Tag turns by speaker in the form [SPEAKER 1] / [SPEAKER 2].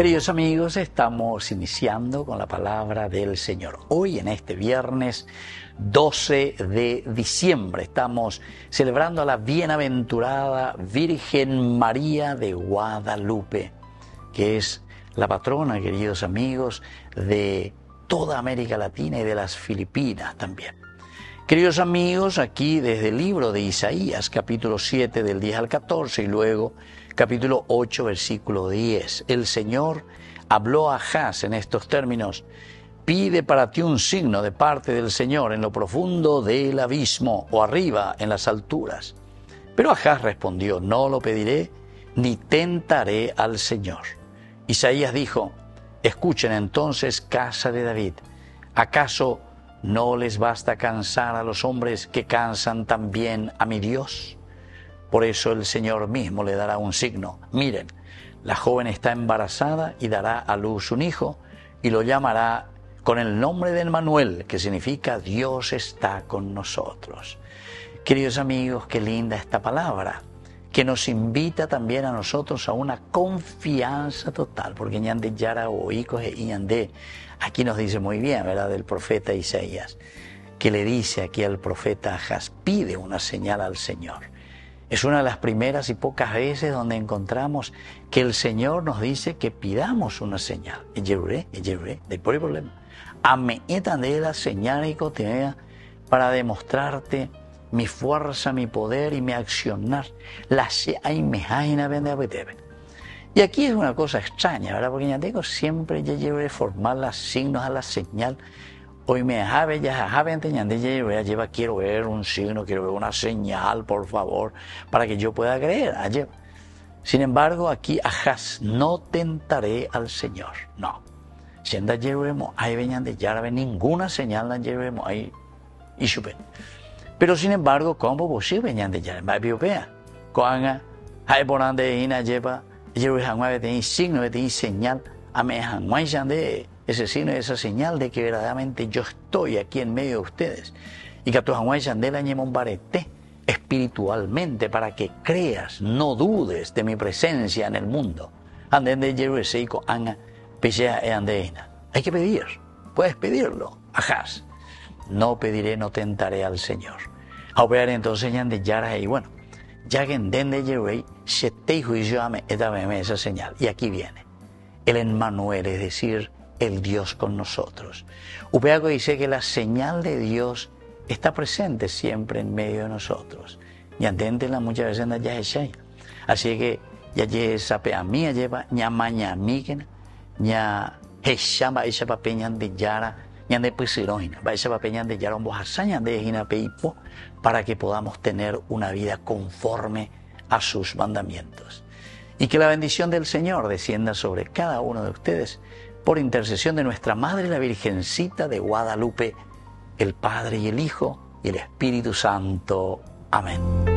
[SPEAKER 1] Queridos amigos, estamos iniciando con la palabra del Señor. Hoy, en este viernes 12 de diciembre, estamos celebrando a la bienaventurada Virgen María de Guadalupe, que es la patrona, queridos amigos, de toda América Latina y de las Filipinas también. Queridos amigos, aquí desde el libro de Isaías, capítulo 7, del 10 al 14, y luego capítulo 8, versículo 10. El Señor habló a Ahaz en estos términos: pide para ti un signo de parte del Señor en lo profundo del abismo o arriba en las alturas. Pero Ahaz respondió: no lo pediré ni tentaré al Señor. Isaías dijo: escuchen entonces, casa de David, ¿acaso no les basta cansar a los hombres que cansan también a mi Dios? Por eso el Señor mismo le dará un signo. Miren, la joven está embarazada y dará a luz un hijo y lo llamará con el nombre de Emmanuel, que significa Dios está con nosotros. Queridos amigos, qué linda esta palabra, que nos invita también a nosotros a una confianza total, porque ñande yara o hijos e ñande, aquí nos dice muy bien, ¿verdad?, del profeta Isaías, que le dice aquí al profeta Ahaz: pide una señal al Señor. Es una de las primeras y pocas veces donde encontramos que el Señor nos dice que pidamos una señal. Después el problema. Ame la señal y cotea para demostrarte mi fuerza, mi poder y mi accionar. Y aquí es una cosa extraña, ¿verdad? Porque ya tengo siempre formar los signos a la señal. Hoy me quiero ver un signo, quiero ver una señal, por favor, para que yo pueda creer. Sin embargo, aquí Ahaz: no tentaré al Señor. No. Siendo hay ninguna señal ahí y supe. Pero sin embargo, ¿cómo posible venían de ya? Coanga, hay por ande ina lleva, signo de señal, de ese signo y esa señal de que verdaderamente yo estoy aquí en medio de ustedes. Y que tu la ñemombarete espiritualmente para que creas, no dudes de mi presencia en el mundo. Hay que pedir, puedes pedirlo. Ahaz: no pediré, no tentaré al Señor. A operar entonces de Yara y bueno, ya que entiende Jerry, se te juicio esa señal. Y aquí viene el Emmanuel, es decir, el Dios con nosotros. Upeaco dice que la señal de Dios está presente siempre en medio de nosotros. Y la muchas veces anda ya es. Así que ya sabe a mí lleva ña maña migen ña heshamba esa papeña de yara ña de pisiroina va esa papeña de yara un bojasaña de hina peipo, para que podamos tener una vida conforme a sus mandamientos. Y que la bendición del Señor descienda sobre cada uno de ustedes por intercesión de nuestra Madre, la Virgencita de Guadalupe, el Padre y el Hijo y el Espíritu Santo. Amén.